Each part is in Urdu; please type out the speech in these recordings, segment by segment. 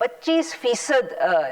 25%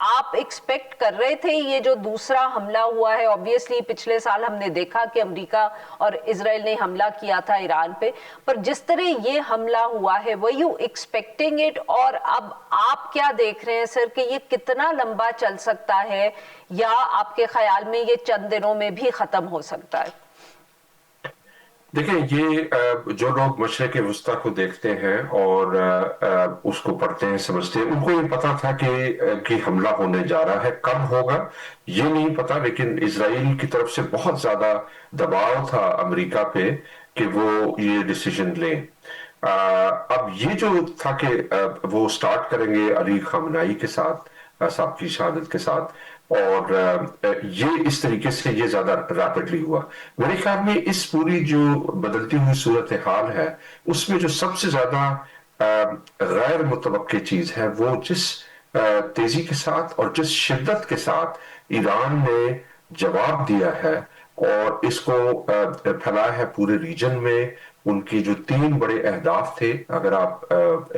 آپ ایکسپیکٹ کر رہے تھے یہ جو دوسرا حملہ ہوا ہے؟ آبویسلی پچھلے سال ہم نے دیکھا کہ امریکہ اور اسرائیل نے حملہ کیا تھا ایران پہ، پر جس طرح یہ حملہ ہوا ہے were you expecting it؟ اور اب آپ کیا دیکھ رہے ہیں سر کہ یہ کتنا لمبا چل سکتا ہے، یا آپ کے خیال میں یہ چند دنوں میں بھی ختم ہو سکتا ہے؟ دیکھیں، یہ جو لوگ مشرق وسطیٰ کو دیکھتے ہیں اور اس کو پڑھتے ہیں سمجھتے ہیں، ان کو یہ پتا تھا کہ حملہ ہونے جا رہا ہے، کب ہوگا یہ نہیں پتا، لیکن اسرائیل کی طرف سے بہت زیادہ دباؤ تھا امریکہ پہ کہ وہ یہ ڈیسیژن لیں۔ اب یہ جو تھا کہ وہ سٹارٹ کریں گے علی خامنائی کے ساتھ، صاحب کی شہادت کے ساتھ، اور یہ اس طریقے سے یہ زیادہ ریپڈلی ہوا۔ میرے خیال میں اس پوری جو بدلتی ہوئی صورتحال ہے، اس میں جو سب سے زیادہ غیر متوقع چیز ہے وہ جس تیزی کے ساتھ اور جس شدت کے ساتھ ایران نے جواب دیا ہے اور اس کو پھیلایا ہے پورے ریجن میں۔ ان کی جو 3 بڑے اہداف تھے، اگر آپ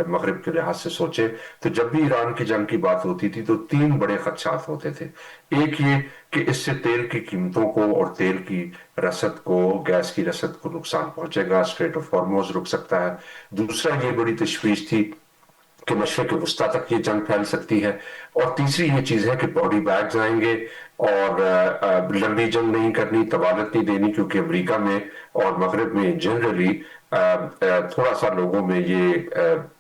مغرب کے لحاظ سے سوچیں تو جب بھی ایران کی جنگ کی بات ہوتی تھی تو 3 بڑے خدشات ہوتے تھے۔ ایک یہ کہ اس سے تیل کی قیمتوں کو اور تیل کی رسد کو، گیس کی رسد کو نقصان پہنچے گا، اسٹریٹ آف ہارموز رک سکتا ہے۔ دوسرا یہ بڑی تشویش تھی کہ مشرق وسطیٰ تک یہ جنگ پھیل سکتی ہے، اور تیسری یہ چیز ہے کہ باڈی بیگز آئیں گے اور لمبی جنگ نہیں کرنی، طوالت نہیں دینی، کیونکہ امریکہ میں اور مغرب میں جنرلی تھوڑا سا لوگوں میں یہ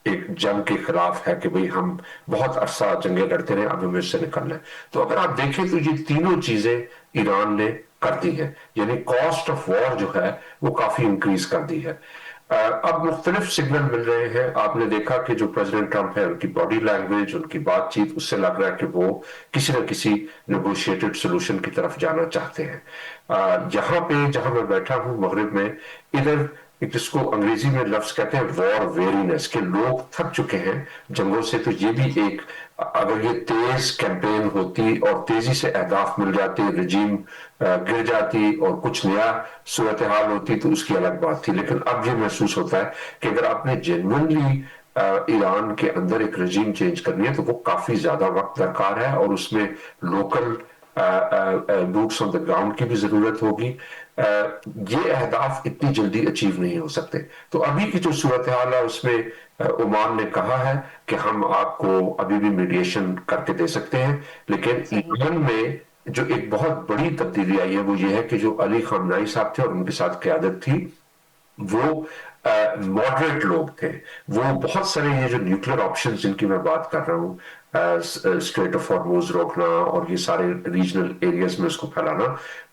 ایک جنگ کے خلاف ہے کہ بھئی ہم بہت عرصہ جنگیں لڑتے رہے، اب ہمیں اس سے نکلنا ہے۔ تو اگر آپ دیکھیں تو یہ تینوں چیزیں ایران نے کر دی ہیں، یعنی کاسٹ آف وار جو ہے وہ کافی انکریز کر دی ہے۔ اب مختلف سگنل مل رہے ہیں۔ آپ نے دیکھا کہ جو پریزیڈنٹ ٹرمپ ہے، ان کی باڈی لینگویج، ان کی بات چیت، اس سے لگ رہا ہے کہ وہ کسی نہ کسی نیگوشیٹڈ سولوشن کی طرف جانا چاہتے ہیں۔ یہاں پہ جہاں میں بیٹھا ہوں مغرب میں، ادھر جس کو انگریزی میں لفظ کہتے ہیں وار ویرینس، کہ لوگ تھک چکے ہیں جنگوں سے، تو یہ بھی ایک، اگر یہ تیز کیمپین ہوتی اور تیزی سے اہداف مل جاتے، رجیم گر جاتی اور کچھ نیا صورتحال ہوتی تو اس کی الگ بات تھی، لیکن اب یہ محسوس ہوتا ہے کہ اگر آپ نے جینوئنلی ایران کے اندر ایک رجیم چینج کرنی ہے تو وہ کافی زیادہ وقت درکار ہے، اور اس میں local boots on the ground کی بھی ضرورت ہوگی۔ یہ اہداف اتنی جلدی اچیو نہیں ہو سکتے۔ تو ابھی کی جو صورتحال ہے اس میں عمان نے کہا ہے کہ ہم آپ کو ابھی بھی میڈیشن کر کے دے سکتے ہیں، لیکن ایران میں جو ایک بہت بڑی تبدیلی آئی ہے وہ یہ ہے کہ جو علی خامنائی صاحب تھے اور ان کے ساتھ قیادت تھی، وہ ماڈریٹ لوگ تھے۔ وہ بہت سارے یہ جو نیوکلیر آپشنز جن کی میں بات کر رہا ہوں، اسٹریٹ آف ہارموز روکنا اور یہ سارے ریجنل ایریاز میں اس کو پھیلانا،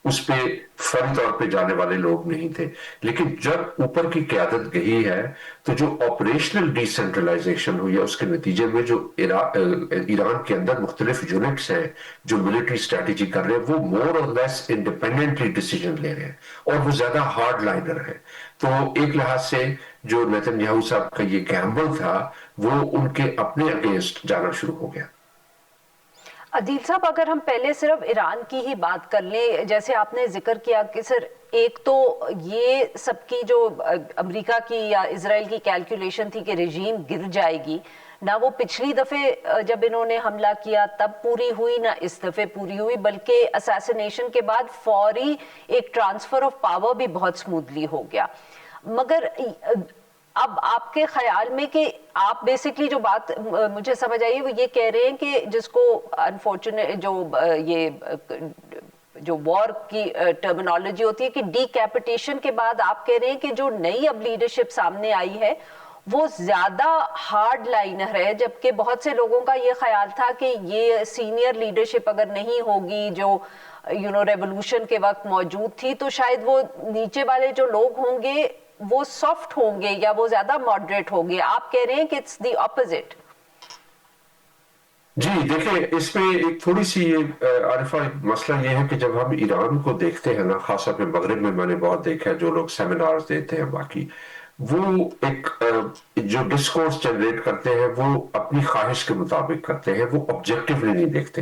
اس پہ فوری طور پہ جانے والے لوگ نہیں تھے۔ لیکن جب اوپر کی قیادت گئی ہے تو جو آپریشنل ڈی سینٹرلائزیشن ہوئی ہے اس کے نتیجے میں جو ایران کے اندر مختلف یونٹس ہیں جو ملٹری اسٹریٹجی کر رہے ہیں، وہ مور اور لیس انڈیپینڈنٹلی ڈیسیجن لے رہے ہیں، اور وہ زیادہ ہارڈ لائنر ہیں۔ تو ایک لحاظ سے جو نیتن یاہو صاحب کا یہ گیمبل تھا وہ ان کے اپنے اگینسٹ جانا شروع ہو گیا۔ عدیل صاحب، اگر ہم پہلے صرف ایران کی ہی بات کر لیں، جیسے آپ نے ذکر کیا کہ سر ایک تو یہ سب کی جو امریکہ کی یا اسرائیل کی کیلکولیشن تھی کہ رجیم گر جائے گی، نہ وہ پچھلی دفعہ جب انہوں نے حملہ کیا تب پوری ہوئی، نہ اس دفعہ پوری ہوئی، بلکہ اساسینیشن کے بعد فوری ایک ٹرانسفر آف پاور بھی بہت سموتھلی ہو گیا۔ مگر اب آپ کے خیال میں کہ آپ بیسکلی جو بات مجھے سمجھ آئی وہ یہ کہہ رہے ہیں کہ جس کو انفارچونیٹ جو وار کی ٹرمینالوجی ہوتی ہے کہ ڈی کیپیٹیشن کے بعد آپ کہہ رہے ہیں کہ جو نئی اب لیڈرشپ سامنے آئی ہے وہ زیادہ ہارڈ لائنر ہے، جبکہ بہت سے لوگوں کا یہ خیال تھا کہ یہ سینئر لیڈرشپ اگر نہیں ہوگی جو ریولوشن کے وقت موجود تھی تو شاید وہ نیچے والے جو لوگ ہوں گے وہ سافٹ ہوں گے یا وہ زیادہ ماڈریٹ ہوں گے۔ آپ کہہ رہے ہیں کہ اٹس دی اپوزٹ۔ جی دیکھیں، اس میں ایک تھوڑی سی عارفہ مسئلہ یہ ہے کہ جب ہم ایران کو دیکھتے ہیں نا، خاص طور پہ مغرب میں میں نے بہت دیکھا ہے، جو لوگ سیمینارز دیتے ہیں باقی، وہ ایک جو ڈسکورس جنریٹ کرتے ہیں وہ اپنی خواہش کے مطابق کرتے ہیں، وہ آبجیکٹیولی نہیں دیکھتے۔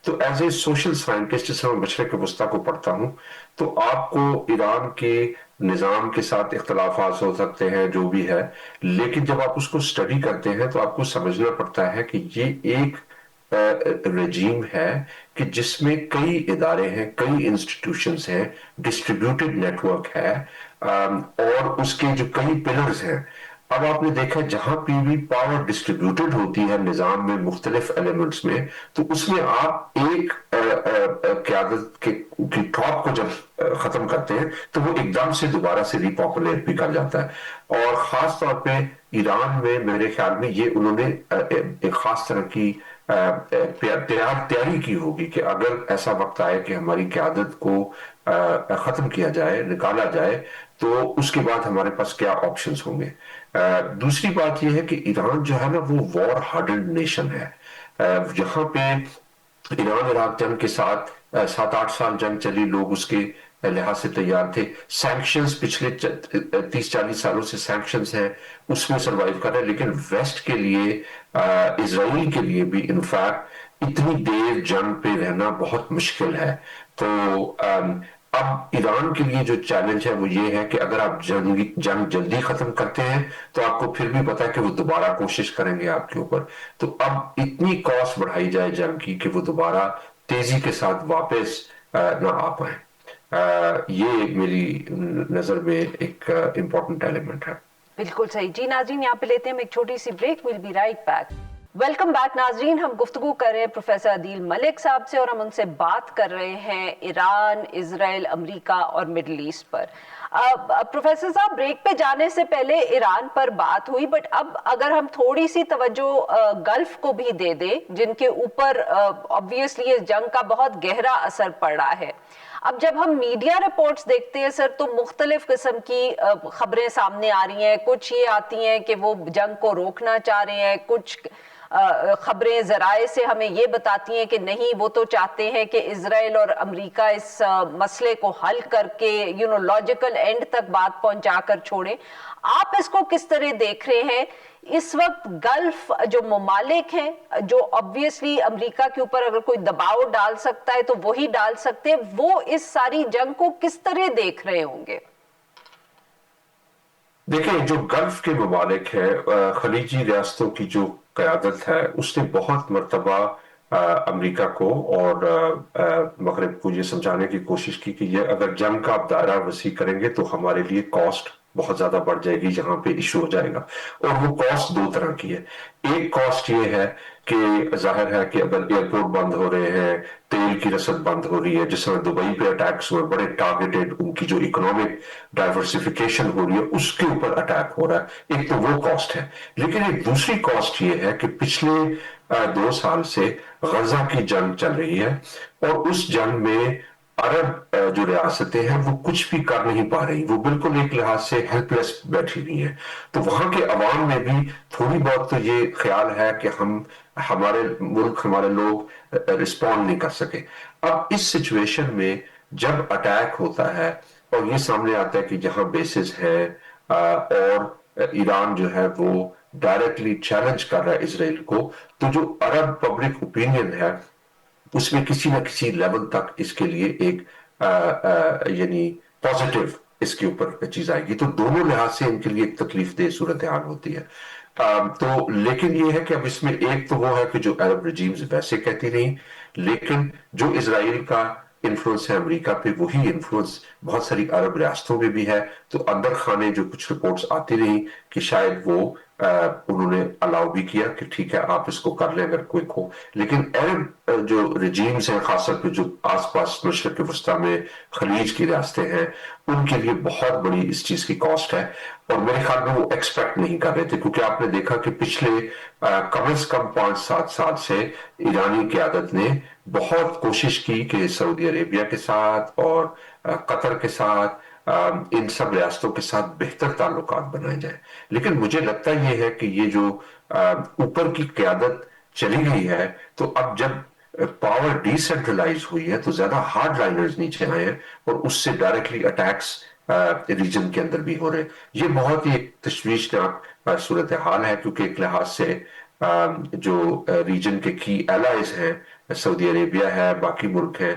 تو ایز اے سوشل سائنٹسٹ جس میں مشرق وسطیٰ کو پڑھتا ہوں تو آپ کو ایران کے نظام کے ساتھ اختلافات ہو سکتے ہیں جو بھی ہے، لیکن جب آپ اس کو اسٹڈی کرتے ہیں تو آپ کو سمجھنا پڑتا ہے کہ یہ ایک رجیم ہے کہ جس میں کئی ادارے ہیں، کئی انسٹیٹیوشنز ہیں، ڈسٹریبیوٹڈ نیٹ ورک ہے، اور اس کے جو کئی پلرز ہیں. اب آپ نے دیکھا جہاں پہ بھی پاور ڈسٹریبیوٹڈ ہوتی ہے نظام میں مختلف ایلیمنٹس میں، تو اس میں آپ ایک قیادت کی ٹاپ کو جب ختم کرتے ہیں تو وہ ایک دم سے دوبارہ سے ری پاپولیٹ بھی کر جاتا ہے. اور خاص طور پہ ایران میں میرے خیال میں یہ انہوں نے ایک خاص طرح کی تیاری کی ہوگی کہ اگر ایسا وقت آئے کہ ہماری قیادت کو ختم کیا جائے، نکالا جائے، تو اس کے بعد ہمارے پاس کیا آپشنز ہوں گے. دوسری بات یہ ہے کہ ایران جو ہے نا وہ وار ہارڈنڈ نیشن ہے. جہاں پہ ایران عراق جنگ کے ساتھ 7-8 سال جنگ چلی، لوگ اس کے لحاظ سے تیار تھے. سینکشنز پچھلے 30-40 سالوں سے سینکشنز ہیں، اس میں سروائیو کر رہے ہیں. لیکن ویسٹ کے لیے، اسرائیل کے لیے بھی انفیکٹ اتنی دیر جنگ پہ رہنا بہت مشکل ہے. تو اب ایران کے لیے جو چیلنج ہے وہ یہ ہے کہ اگر آپ جنگ جلدی ختم کرتے ہیں تو آپ کو پھر بھی پتا ہے کہ وہ دوبارہ کوشش کریں گے آپ کے اوپر. تو اب اتنی کاسٹ بڑھائی جائے جنگ کی کہ وہ دوبارہ تیزی کے ساتھ واپس نہ آ پائیں. یہ میری نظر میں ایک امپورٹنٹ ایلیمنٹ ہے. بالکل صحیح جی. ناظرین یہاں پہ لیتے ہیں ہم ایک چھوٹی سی break. We'll be right back. Welcome back ناظرین. ہم گفتگو کر رہے ہیں پروفیسر عدیل ملک صاحب سے، اور ہم ان سے بات کر رہے ہیں ایران، اسرائیل، امریکہ اور مڈل ایسٹ پر. پروفیسر صاحب بریک پہ جانے سے پہلے ایران پر بات ہوئی، بٹ اب اگر ہم تھوڑی سی توجہ گلف کو بھی دے دیں، جن کے اوپر obviously اس جنگ کا بہت گہرا اثر پڑ رہا ہے. اب جب ہم میڈیا رپورٹس دیکھتے ہیں سر، تو مختلف قسم کی خبریں سامنے آ رہی ہیں. کچھ یہ آتی ہیں کہ وہ جنگ کو روکنا چاہ رہے ہیں، کچھ خبریں ذرائع سے ہمیں یہ بتاتی ہیں کہ نہیں، وہ تو چاہتے ہیں کہ اسرائیل اور امریکہ اس مسئلے کو حل کر کے لاجیکل اینڈ تک بات پہنچا کر چھوڑیں. آپ اس کو کس طرح دیکھ رہے ہیں؟ اس وقت گلف جو ممالک ہیں، جو obviously امریکہ کے اوپر اگر کوئی دباؤ ڈال سکتا ہے تو وہی ڈال سکتے ہیں، وہ اس ساری جنگ کو کس طرح دیکھ رہے ہوں گے؟ دیکھیں، جو گلف کے ممالک ہیں، خلیجی ریاستوں کی جو قیادت ہے، اس نے بہت مرتبہ امریکہ کو اور مغرب کو یہ سمجھانے کی کوشش کی کہ یہ اگر جنگ کا آپ دائرہ وسیع کریں گے تو ہمارے لیے کاسٹ بہت زیادہ بڑھ جائے گی، یہاں پہ ایشو ہو جائے گا. اور وہ کاسٹ دو طرح کی ہے. ایک کاسٹ یہ ہے کہ ظاہر ہے کہ اگر ایئرپورٹ بند ہو رہے ہیں، تیل کی رسد بند ہو رہی ہے، جس طرح دبئی پہ اٹیکس ہوئے، بڑے ٹارگیٹڈ، ان کی جو اکنامک ڈائیورسفیکیشن ہو رہی ہے اس کے اوپر اٹیک ہو رہا ہے. ایک تو وہ کاسٹ ہے. لیکن ایک دوسری کاسٹ یہ ہے کہ پچھلے 2 سال سے غزہ کی جنگ چل رہی ہے، اور اس جنگ میں عرب جو ریاستیں ہیں وہ کچھ بھی کر نہیں پا رہی، وہ بالکل ایک لحاظ سے ہیلپ لیس بیٹھی ہوئی ہیں. تو وہاں کے عوام میں بھی تھوڑی بہت تو یہ خیال ہے کہ ہمارے ملک، ہمارے لوگ رسپونڈ نہیں کر سکے. اب اس سچویشن میں جب اٹیک ہوتا ہے اور یہ سامنے آتا ہے کہ جہاں بیسز ہیں، اور ایران جو ہے وہ ڈائریکٹلی چیلنج کر رہا ہے اسرائیل کو، تو جو عرب پبلک اوپینین ہے اس میں کسی نہ کسی لیول تک اس کے لیے ایک یعنی پازیٹیو اس کے اوپر چیز آئے گی. تو دونوں لحاظ سے ان کے لیے ایک تکلیف دہ صورتحال ہوتی ہے. تو لیکن یہ ہے کہ اب اس میں ایک تو وہ ہے کہ جو عرب رجیمز ویسے کہتی نہیں، لیکن جو اسرائیل کا انفلوئنس ہے امریکہ پہ، وہی انفلوئنس بہت ساری عرب ریاستوں میں بھی ہے. تو اندر خانے جو کچھ رپورٹس آتی رہی کہ شاید وہ انہوں نے الاؤ بھی کیا کہ ٹھیک ہے آپ اس کو کر لیں اگر کوئی ہو. لیکن عرب جو رجیمز ہیں، خاص طور پہ جو آس پاس مشرق وسطیٰ میں خلیج کی ریاستیں ہیں، ان کے لیے بہت بڑی اس چیز کی کاسٹ ہے. اور میرے خیال میں وہ ایکسپیکٹ نہیں کر رہے تھے، کیونکہ آپ نے دیکھا کہ پچھلے کم از کم 5-7 سال سے ایرانی قیادت نے بہت کوشش کی کہ سعودی عربیہ کے ساتھ اور قطر کے ساتھ، ان سب ریاستوں کے ساتھ بہتر تعلقات بنائے جائیں. لیکن مجھے لگتا یہ ہے کہ یہ جو اوپر کی قیادت چلی گئی ہے، تو اب جب پاور ڈی سینٹرلائز ہوئی ہے تو زیادہ ہارڈ لائنرز نیچے آئے ہیں، اور اس سے ڈائریکٹلی اٹیکس ریجن کے اندر بھی ہو رہے ہیں. یہ بہت ہی ایک تشویشناک صورتحال ہے، کیونکہ ایک لحاظ سے جو ریجن کے کی الائز ہیں، سعودی عربیہ ہے، باقی ملک ہیں،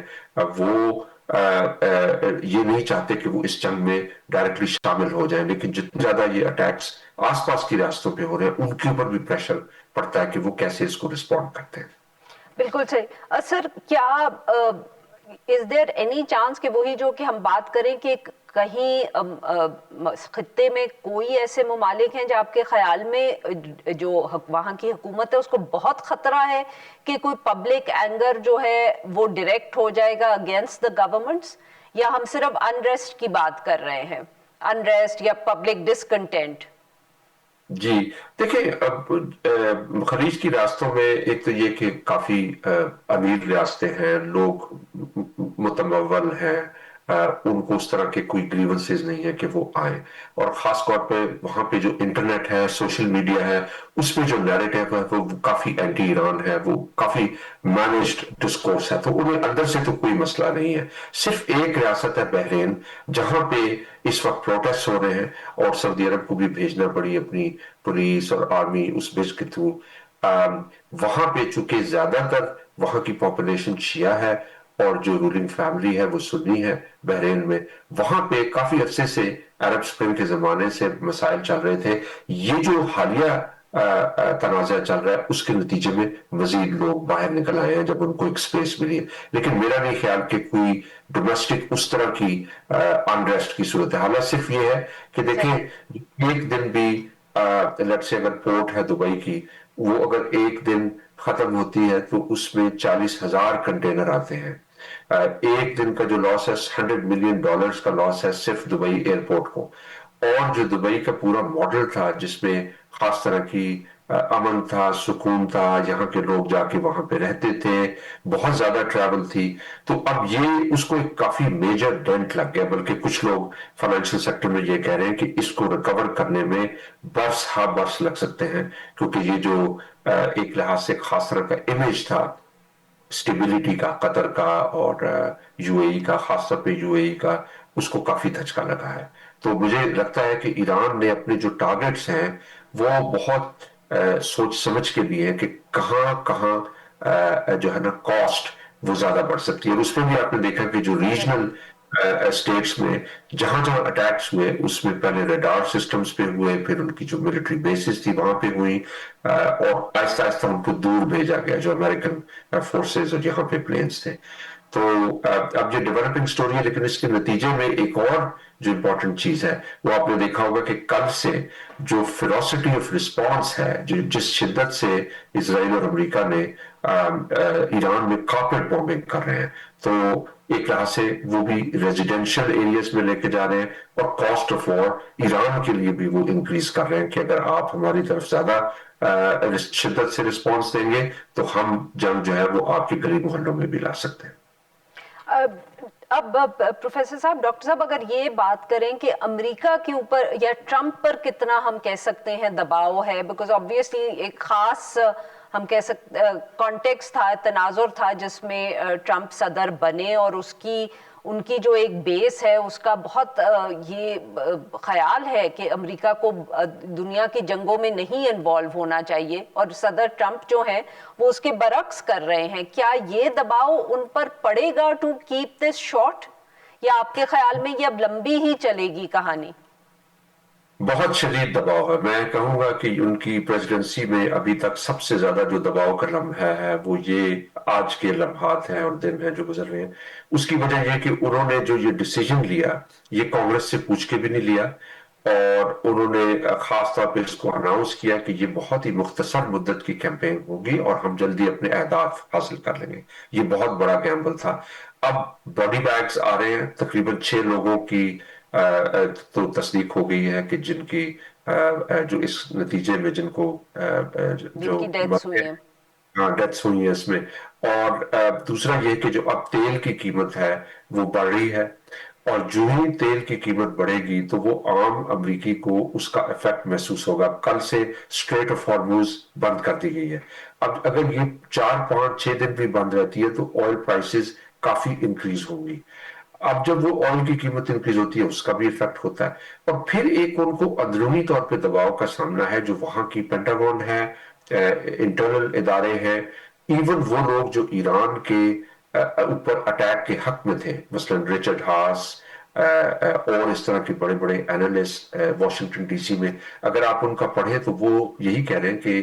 وہ یہ نہیں چاہتے کہ وہ اس جنگ میں ڈائریکٹلی شامل ہو جائیں. لیکن جتنے زیادہ یہ اٹیکس آس پاس کی ریاستوں پہ ہو رہے ہیں، ان کے اوپر بھی پریشر پڑتا ہے کہ وہ کیسے اس کو رسپونڈ کرتے ہیں. بالکل صحیح سر. کیا از دیر اینی چانس کہ وہی جو کہ ہم بات کریں کہ کہیں خطے میں کوئی ایسے ممالک ہیں جو آپ کے خیال میں جو وہاں کی حکومت ہے اس کو بہت خطرہ ہے کہ کوئی پبلک اینگر جو ہے وہ ڈائریکٹ ہو جائے گا اگینسٹ دا گورنمنٹس، یا ہم صرف انریسٹ کی بات کر رہے ہیں، انریسٹ یا پبلک ڈسکنٹینٹ؟ جی دیکھیں، اب خلیج کی ریاستوں میں ایک تو یہ کہ کافی امیر ریاستیں ہیں، لوگ متمول ہیں، ان کو اس طرح کے کوئی گریونسز نہیں ہے کہ وہ آئیں، اور خاص طور پہ وہاں پہ جو انٹرنیٹ ہے، سوشل میڈیا ہے، اس پہ جو نیریٹو ہے وہ کافی اینٹی ایران ہے، وہ کافی مینجڈ ڈسکورس ہے، تو انہیں اندر سے تو کوئی مسئلہ نہیں ہے. صرف ایک ریاست ہے بحرین، جہاں پہ اس وقت پروٹیسٹ ہو رہے ہیں اور سعودی عرب کو بھی بھیجنا پڑی اپنی پولیس اور آرمی اس بھیج کے تھرو. وہاں پہ چونکہ زیادہ تر وہاں کی پاپولیشن شیعہ ہے اور جو رولنگ فیملی ہے وہ سنی ہے بحرین میں، وہاں پہ کافی عرصے سے عرب سپرنگ کے زمانے سے مسائل چل رہے تھے. یہ جو حالیہ تنازع چل رہا ہے اس کے نتیجے میں مزید لوگ باہر نکل آئے ہیں جب ان کو ایک سپیس ملی ہے، لیکن میرا نہیں خیال کہ کوئی ڈومیسٹک اس طرح کی انریسٹ کی صورتحال ہے. صرف یہ ہے کہ دیکھیں ایک دن بھی لیٹ سے اگر پورٹ ہے دبئی کی، وہ اگر ایک دن ختم ہوتی ہے تو اس میں 40,000 کنٹینر آتے ہیں. ایک دن کا جو لاس ہے $100 ملین کا لاس ہے صرف دبئی ایئرپورٹ کو. اور جو دبئی کا پورا ماڈل تھا جس میں خاص طرح کی امن تھا، سکون تھا، یہاں کے لوگ جا کے وہاں پہ رہتے تھے، بہت زیادہ ٹریول تھی، تو اب یہ اس کو ایک کافی میجر ڈینٹ لگ گیا. بلکہ کچھ لوگ فائنینشیل سیکٹر میں یہ کہہ رہے ہیں کہ اس کو ریکور کرنے میں برس ہا برس لگ سکتے ہیں، کیونکہ یہ جو ایک لحاظ سے خاص طرح کا امیج تھا سٹیبلٹی کا، قطر کا اور یو اے ای کا، خاص طور پہ یو اے ای کا، اس کو کافی دھچکا لگا ہے. تو مجھے لگتا ہے کہ ایران نے اپنے جو ٹارگٹس ہیں وہ بہت سوچ سمجھ کے لیے ہیں کہ کہاں کہاں جو ہے نا کاسٹ وہ زیادہ بڑھ سکتی ہے. اور اس میں بھی آپ نے دیکھا کہ جو ریجنل اسٹیٹس میں جہاں جہاں اٹیکس ہوئے اس میں پہلے ریڈار سسٹمز پہ ہوئے، پھر ان کی جو ملٹری بیسز تھی وہاں پہ ہوئی، اور آہستہ آہستہ ان کو دور بھیجا گیا جو امریکن فورسز اور یہاں پہ پلینز تھے. تو اب یہ ڈیولپنگ سٹوری ہے، لیکن اس کے نتیجے میں ایک اور جو امپورٹنٹ چیز ہے وہ آپ نے دیکھا ہوگا کہ کل سے جو فیروسٹی آف رسپانس ہے، جو جس شدت سے اسرائیل اور امریکہ نے ایران میں کارپیٹ بومبنگ کر رہے ہیں، تو ایک لحاظ سے وہ بھی ریزیڈینشل ایریاز میں لے کے جا رہے ہیں، اور کاسٹ آف وار ایران کے لیے بھی وہ انکریز کر رہے ہیں کہ اگر آپ ہماری طرف زیادہ شدت سے رسپانس دیں گے تو ہم جنگ جو ہے وہ آپ کے گلی محلوں میں بھی لا سکتے ہیں. اب پروفیسر صاحب، ڈاکٹر صاحب، اگر یہ بات کریں کہ امریکہ کے اوپر یا ٹرمپ پر کتنا ہم کہہ سکتے ہیں دباؤ ہے، بیکاز آبویسلی ایک خاص ہم کہہ سکتے کانٹیکس تھا، تناظر تھا جس میں ٹرمپ صدر بنے، اور ان کی جو ایک بیس ہے اس کا بہت یہ خیال ہے کہ امریکہ کو دنیا کی جنگوں میں نہیں انوالو ہونا چاہیے، اور صدر ٹرمپ جو ہیں وہ اس کے برعکس کر رہے ہیں. کیا یہ دباؤ ان پر پڑے گا ٹو کیپ دس شارٹ، یا آپ کے خیال میں یہ اب لمبی ہی چلے گی کہانی؟ بہت شدید دباؤ ہے. میں کہوں گا کہ ان کی پریزیڈنسی میں ابھی تک سب سے زیادہ جو دباؤ کا لمحہ ہے وہ یہ آج کے لمحات ہیں اور دن ہیں جو گزر رہے ہیں. اس کی وجہ یہ کہ انہوں نے جو یہ ڈیسیجن لیا یہ کانگریس سے پوچھ کے بھی نہیں لیا، اور انہوں نے خاص طور پہ اس کو اناؤنس کیا کہ یہ بہت ہی مختصر مدت کی کیمپین ہوگی اور ہم جلدی اپنے اہداف حاصل کر لیں گے. یہ بہت بڑا گیمبل تھا. اب باڈی بیگز آ رہے ہیں، تقریباً 6 لوگوں کی تو تصدیق ہو گئی ہے کہ جن کی جو اس نتیجے میں جن کو جن جو کی ڈیتھس ہوئی ہیں. ڈیتھس ہوئی ہیں اس میں. اور دوسرا یہ کہ جو اب تیل کی قیمت ہے وہ بڑھ رہی ہے، اور جو ہی تیل کی قیمت بڑھے گی تو وہ عام امریکی کو اس کا افیکٹ محسوس ہوگا. کل سے اسٹریٹ آف ہارموز بند کر دی گئی ہے. اب اگر یہ 4 5 6 دن بھی بند رہتی ہے تو آئل پرائسز کافی انکریز ہوں گی. اب جب وہ آئل کی قیمت انکریز ہوتی ہے اس کا بھی ایفیکٹ ہوتا ہے، اور پھر ایک ان کو اندرونی طور پہ دباؤ کا سامنا ہے جو وہاں کی پینٹاگون ہے، انٹرنل ادارے ہیں، ایون وہ لوگ جو ایران کے اوپر اٹیک کے حق میں تھے، مثلا رچرڈ ہاس اور اس طرح کے بڑے بڑے اینالسٹ واشنگٹن ڈی سی میں، اگر آپ ان کا پڑھیں تو وہ یہی کہہ رہے ہیں کہ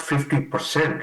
50%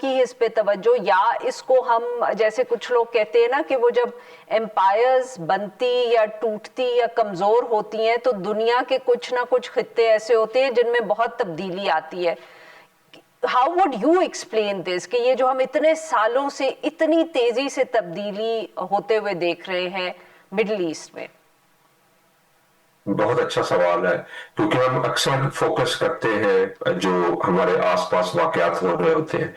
کی اس پہ توجہ، یا اس کو ہم جیسے کچھ لوگ کہتے ہیں نا کہ وہ جب امپائرز بنتی یا ٹوٹتی یا کمزور ہوتی ہیں تو دنیا کے کچھ نہ کچھ خطے ایسے ہوتے ہیں جن میں بہت تبدیلی آتی ہے. How would you explain this کہ یہ جو ہم اتنے سالوں سے اتنی تیزی سے تبدیلی ہوتے ہوئے دیکھ رہے ہیں مڈل ایسٹ میں؟ بہت اچھا سوال ہے، کیونکہ ہم اکثر فوکس کرتے ہیں جو ہمارے آس پاس واقعات ہو رہے ہوتے ہیں،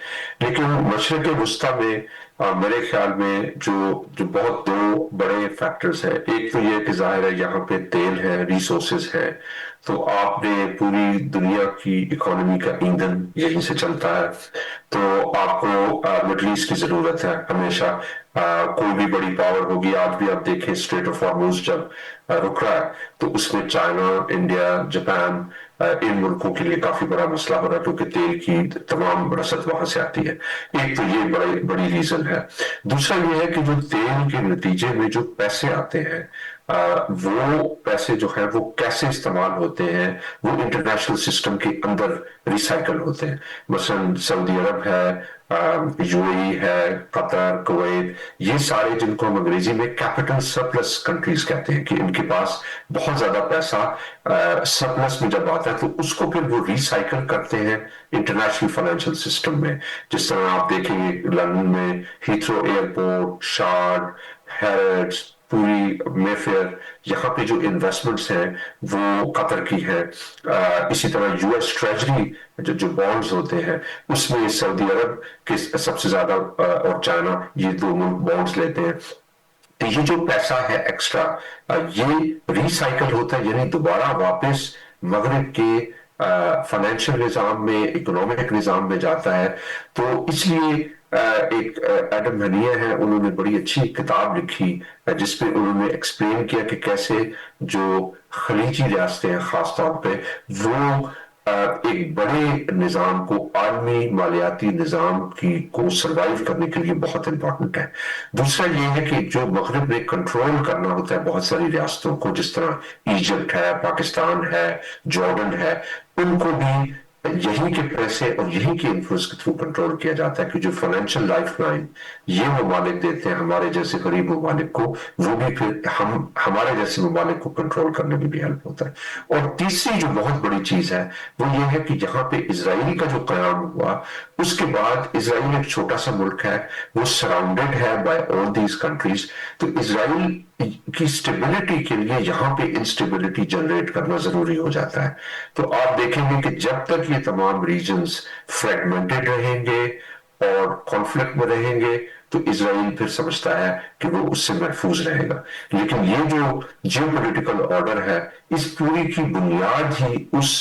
لیکن مشرق وسطیٰ میں میرے خیال میں جو بہت دو بڑے فیکٹرز ہیں. ایک تو یہ کہ ظاہر ہے یہاں پہ تیل ہے، ریسورسز ہے، تو آپ نے پوری دنیا کی اکانومی کا ایندھن یہیں سے چلتا ہے، تو آپ کو مڈل ایسٹ کی ضرورت ہے ہمیشہ. کوئی بھی بڑی پاور ہوگی، آج بھی آپ دیکھیں اسٹریٹ آف ہارموز جب رک رہا ہے تو اس میں چائنا، انڈیا، جاپان، ان ملکوں کے لیے کافی بڑا مسئلہ ہو رہا ہے، کیونکہ تیل کی تمام رسد وہاں سے آتی ہے. ایک تو یہ بڑی ریزن ہے. دوسرا یہ ہے کہ جو تیل کے نتیجے میں جو پیسے آتے ہیں، وہ پیسے جو ہیں وہ کیسے استعمال ہوتے ہیں، وہ انٹرنیشنل سسٹم کے اندر ریسائکل ہوتے ہیں. مثلا سعودی عرب ہے، یو اے ای ہے، قطر، کویت، یہ سارے جن کو ہم انگریزی میں کیپٹل سرپلس کنٹریز کہتے ہیں، کہ ان کے پاس بہت زیادہ پیسہ سرپلس میں جب آتا ہے تو اس کو پھر وہ ریسائکل کرتے ہیں انٹرنیشنل فائنینشیل سسٹم میں. جس طرح آپ دیکھیں گے لندن میں ہیتھرو ایئرپورٹ، شارڈ، ہیرڈز، پوری مے فیئر، یہاں پہ جو انویسٹمنٹس ہیں وہ قطر کی ہیں. اسی طرح یو ایس ٹریجری جو بانڈز ہوتے ہیں اس میں سعودی عرب کے سب سے زیادہ اور چائنا، یہ دو ملک بانڈز لیتے ہیں. تو یہ جو پیسہ ہے ایکسٹرا، یہ ریسائکل ہوتا ہے، یعنی دوبارہ واپس مغرب کے فائنینشیل نظام میں، اکنامک نظام میں جاتا ہے. تو اس لیے ایک ایڈم ہنیہ ہے، انہوں نے بڑی اچھی کتاب لکھی جس پہ انہوں نے ایکسپلین کیا کہ کیسے جو خلیجی ریاستیں ہیں خاص طور پہ وہ ایک بڑے نظام کو، عالمی مالیاتی نظام کو سروائیو کرنے کے لیے بہت امپورٹنٹ ہے. دوسرا یہ ہے کہ جو مغرب میں کنٹرول کرنا ہوتا ہے بہت ساری ریاستوں کو، جس طرح ایجپٹ ہے، پاکستان ہے، جارڈن ہے، ان کو بھی یہی کے پیسے اور یہی کے انفلوئنس کے تھرو کنٹرول کیا جاتا ہے. کہ جو فائنینشیل لائف لائن یہ ممالک دیتے ہیں ہمارے جیسے غریب ممالک کو، وہ بھی پھر ہمارے جیسے ممالک کو کنٹرول کرنے میں بھی ہیلپ ہوتا ہے. اور تیسری جو بہت بڑی چیز ہے وہ یہ ہے کہ یہاں پہ اسرائیل کا جو قیام ہوا، اس کے بعد اسرائیل ایک چھوٹا سا ملک ہے، وہ سراؤنڈڈ ہے بائی آل دیز کنٹریز. تو اسرائیل کی اسٹیبلٹی کے لیے یہاں پہ انسٹیبلٹی جنریٹ کرنا ضروری ہو جاتا ہے. تو آپ دیکھیں گے کہ جب تک یہ تمام ریجنز فریگمنٹڈ رہیں گے اور کانفلکٹ میں رہیں گے تو اسرائیل پھر سمجھتا ہے کہ وہ اس سے محفوظ رہے گا. لیکن یہ جو جیو پولیٹیکل آرڈر ہے، اس پوری کی بنیاد ہی اس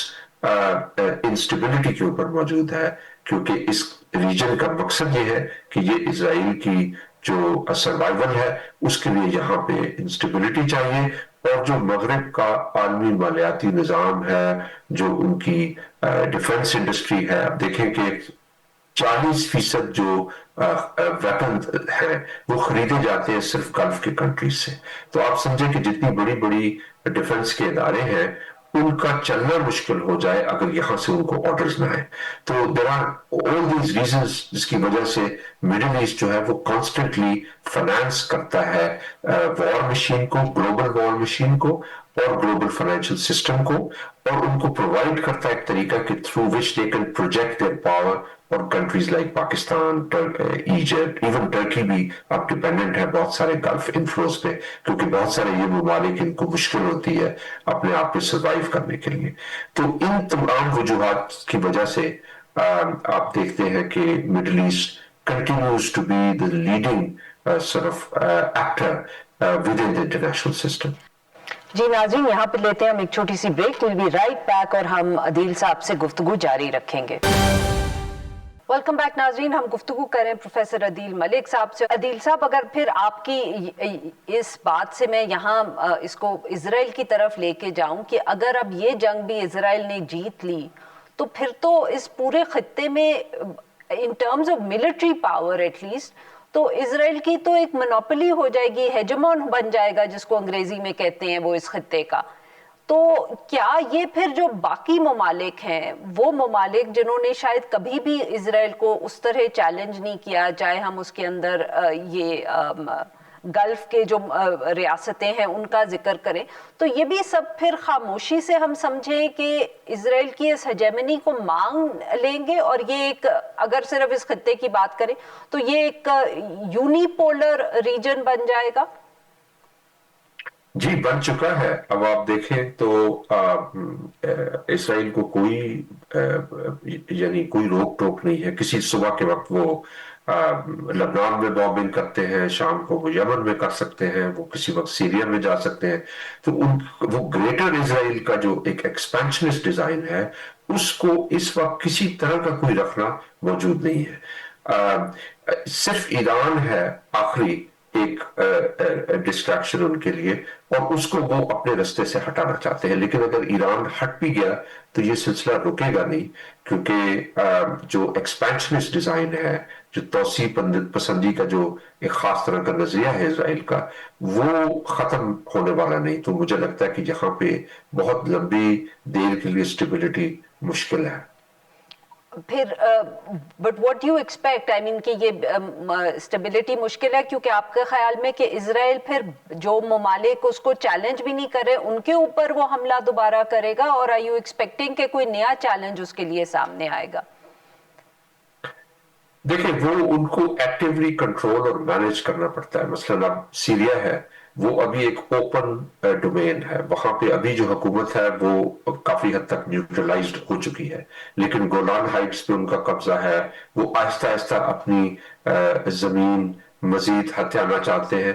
انسٹیبلٹی کے اوپر موجود ہے، کیونکہ اس ریجن کا مقصد یہ ہے کہ یہ اسرائیل کی جو سروائیول ہے اس کے لیے یہاں پہ انسٹیبلٹی چاہیے. اور جو مغرب کا عالمی مالیاتی نظام ہے، جو ان کی ڈیفنس انڈسٹری ہے، آپ دیکھیں کہ 40% جو ویپن ہے وہ خریدے جاتے ہیں صرف گلف کے کنٹریز سے. تو آپ سمجھیں کہ جتنی بڑی بڑی ڈیفنس کے ادارے ہیں ان کا چلنا مشکل ہو جائے اگر یہاں سے ان کو آرڈرز نہ آئے. تو there are all these reasons جس کی وجہ سے مڈل ایسٹ جو ہے وہ کانسٹنٹلی فائنانس کرتا ہے وار مشین کو، گلوبل وار مشین کو اور گلوبل فائنینشیل سسٹم کو، اور ان کو پرووائڈ کرتا ہے ایک طریقہ کہ through which they can project their power. اور countries like Pakistan, Egypt, even Turkey بھی اب ڈپینڈنٹ ہے بہت سارے گلف انفلوز پہ، کیونکہ بہت سارے یہ ممالک ان کو مشکل ہوتی ہے اپنے آپ پہ سروائیو کرنے کے لیے. تو ان تمام وجوہات کی وجہ سے آپ دیکھتے ہیں کہ Middle East continues to be the leading sort of actor within the international system. جی ناظرین، یہاں پہ لیتے ہیں ہم ایک چھوٹی سی break. We'll be right back اور ہم عدیل صاحب سے گفتگو جاری رکھیں گے. ویلکم بیک ناظرین، ہم گفتگو کریں پروفیسر عدیل ملک صاحب سے. عدیل صاحب، اگر پھر آپ کی اس بات سے میں یہاں اس کو اسرائیل کی طرف لے کے جاؤں کہ اگر اب یہ جنگ بھی اسرائیل نے جیت لی تو پھر تو اس پورے خطے میں in terms of military power at least تو اسرائیل کی تو ایک مونوپلی ہو جائے گی، ہیجمون بن جائے گا جس کو انگریزی میں کہتے ہیں وہ اس خطے کا. تو کیا یہ پھر جو باقی ممالک ہیں وہ ممالک جنہوں نے شاید کبھی بھی اسرائیل کو اس طرح چیلنج نہیں کیا، چاہے ہم اس کے اندر یہ گلف کے جو ریاستیں ہیں ان کا ذکر کریں، تو یہ بھی سب پھر خاموشی سے ہم سمجھیں کہ اسرائیل کی اس ہیجمنی کو مانگ لیں گے، اور یہ ایک، اگر صرف اس خطے کی بات کریں تو یہ ایک یونی پولر ریجن بن جائے گا؟ جی بن چکا ہے. اب آپ دیکھیں تو اسرائیل کو کوئی یعنی کوئی روک ٹوک نہیں ہے. کسی صبح کے وقت وہ لبنان میں بامبنگ کرتے ہیں، شام کو وہ یمن میں کر سکتے ہیں، وہ کسی وقت سیریا میں جا سکتے ہیں. تو وہ گریٹر اسرائیل کا جو ایک ایکسپینشنسٹ ڈیزائن ہے اس کو اس وقت کسی طرح کا کوئی رکھنا موجود نہیں ہے. صرف ایران ہے آخری ایک ڈسٹریکشن ان کے لیے، اور اس کو وہ اپنے رستے سے ہٹانا چاہتے ہیں. لیکن اگر ایران ہٹ بھی گیا تو یہ سلسلہ رکے گا نہیں، کیونکہ جو ایکسپینشنسٹ ڈیزائن ہے، جو توسیع پسندی کا جو ایک خاص طرح کا نظریہ ہے اسرائیل کا، وہ ختم ہونے والا نہیں. تو مجھے لگتا ہے کہ یہاں پہ بہت لمبی دیر کے لیے اسٹیبلٹی مشکل ہے. پھر بٹ واٹ یو ایکسپیکٹ، آئی مین کہ یہ اسٹیبلٹی مشکل ہے کیونکہ آپ کے خیال میں کہ اسرائیل پھر جو ممالک اس کو چیلنج بھی نہیں کرے ان کے اوپر وہ حملہ دوبارہ کرے گا، اور آر یو ایکسپیکٹنگ کہ کوئی نیا چیلنج اس کے لیے سامنے آئے گا؟ دیکھیں وہ ان کو ایکٹیولی کنٹرول اور مینج کرنا پڑتا ہے. مثلا اب سیریا ہے، وہ ابھی ایک اوپن ڈومین ہے، وہاں پہ ابھی جو حکومت ہے وہ کافی حد تک نیوٹرلائزڈ ہو چکی ہے. لیکن گولان ہائٹس پہ ان کا قبضہ ہے، وہ آہستہ آہستہ اپنی زمین مزید ہتھیانا چاہتے ہیں.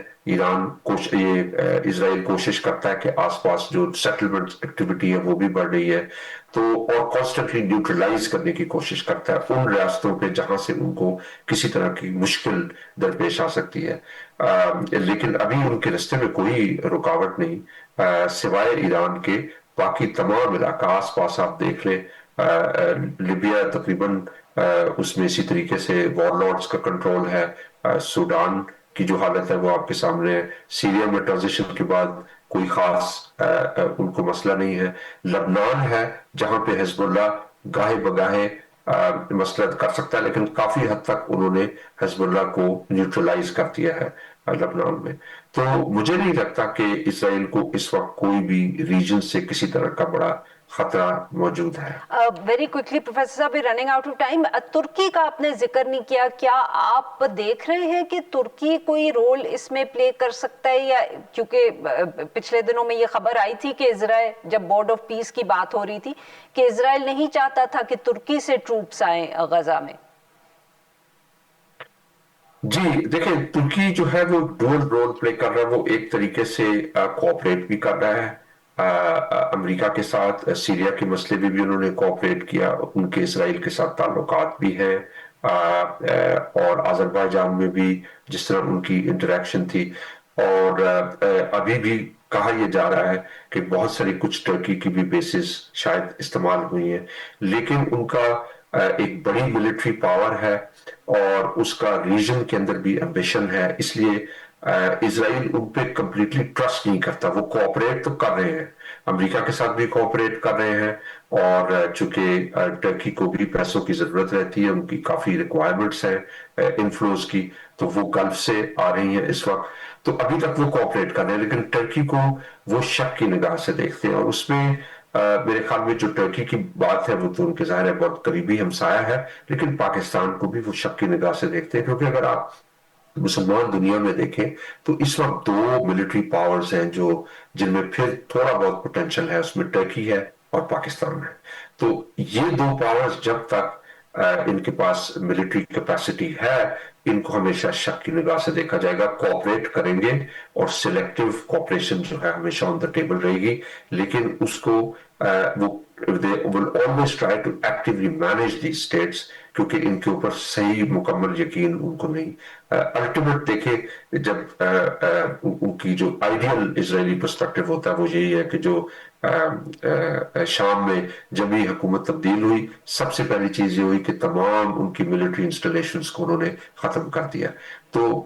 اسرائیل کوشش کرتا ہے کہ آس پاس جو سیٹلمنٹ ایکٹیویٹی ہے وہ بھی بڑھ رہی ہے، تو اور کانسٹنٹلی نیوٹرلائز کرنے کی کوشش کرتا ہے ان ریاستوں پہ جہاں سے ان کو کسی طرح کی مشکل درپیش آ سکتی ہے. لیکن ابھی ان کے رستے میں کوئی رکاوٹ نہیں سوائے ایران کے. باقی تمام علاقہ آس پاس آپ دیکھ لیں، لیبیا تقریباً اس میں اسی طریقے سے وار لارڈز کا کنٹرول ہے. سوڈان کی جو حالت ہے وہ آپ کے سامنے ہے. سیریا میں ٹرانزیشن کے بعد کوئی خاص ان کو مسئلہ نہیں ہے. لبنان ہے جہاں پہ حزب اللہ گاہے بگاہے مسلط کر سکتا ہے، لیکن کافی حد تک انہوں نے حزب اللہ کو نیوٹرلائز کر دیا ہے لبنان میں. تو مجھے نہیں لگتا کہ اسرائیل کو اس وقت کوئی بھی ریجن سے کسی طرح کا بڑا خطرہ موجود ہے. ویری کوئکلی پروفیسر صاحب، رننگ آؤٹ آف ٹائم. ترکی کا آپ نے ذکر نہیں کیا، کیا آپ دیکھ رہے ہیں کہ ترکی کوئی رول اس میں پلے کر سکتا ہے؟ یا کیونکہ پچھلے دنوں میں یہ خبر آئی تھی کہ اسرائیل، جب بورڈ آف پیس کی بات ہو رہی تھی، کہ اسرائیل نہیں چاہتا تھا کہ ترکی سے ٹروپس آئیں غزہ میں. جی دیکھیں ترکی جو ہے وہ ڈول رول پلے کر رہا ہے. وہ ایک طریقے سے کوآپریٹ بھی کر رہا ہے امریکہ کے ساتھ. سیریا کے مسئلے میں بھی انہوں نے کوآپریٹ کیا، ان کے اسرائیل کے ساتھ تعلقات بھی ہیں، اور آذربائیجان میں بھی جس طرح ان کی انٹریکشن تھی. اور ابھی بھی کہا یہ جا رہا ہے کہ بہت ساری کچھ ترکی کی بھی بیسز شاید استعمال ہوئی ہیں. لیکن ان کا ایک بڑی ملٹری پاور ہے اور اس کا ریجن کے اندر بھی امبیشن ہے. اس لیے اسرائیل ان پہ کمپلیٹلی ٹرسٹ نہیں کرتا. وہ کوآپریٹ تو کر رہے ہیں، امریکہ کے ساتھ بھی کوآپریٹ کر رہے ہیں، اور چونکہ ٹرکی کو بھی پیسوں کی ضرورت رہتی ہے، ان کی کافی ریکوائرمنٹس ہیں انفلوز کی، تو وہ گلف سے آ رہی ہیں اس وقت. تو ابھی تک وہ کوآپریٹ کر رہے ہیں، لیکن ٹرکی کو وہ شک کی نگاہ سے دیکھتے ہیں. اور اس میں میرے خیال میں جو ٹرکی کی بات ہے وہ تو ان کے ظاہر ہے بہت قریبی ہمسایہ ہے، لیکن پاکستان کو بھی وہ شک کی نگاہ سے دیکھتے ہیں. کیونکہ اگر آپ مسلمان دنیا میں دیکھیں تو اس وقت دو ملٹری پاورز ہیں جن میں پھر تھوڑا بہت پوٹینشل ہے، اس میں ٹرکی ہے اور پاکستان ہے. تو یہ دو پاورز جب تک ان کے پاس ملٹری کیپیسٹی ہے، ان کو ہمیشہ شک کی نگاہ سے دیکھا جائے گا. کوآپریٹ کریں گے اور سلیکٹیو کوآپریشن جو ہے ہمیشہ آن دا ٹیبل رہے گی، لیکن اس کو وہ they will always try to actively manage these states، کیونکہ ان کے اوپر صحیح مکمل یقین ان کو نہیں. الٹیمیٹ دیکھیں جب ان کی جو آئیڈیل اسرائیلی پرسپیکٹو ہوتا ہے وہ یہی ہے کہ جو شام میں جب ہی حکومت تبدیل ہوئی، سب سے پہلی چیز یہ ہوئی کہ تمام ان کی ملٹری انسٹالیشنز کو انہوں نے ختم کر دیا. تو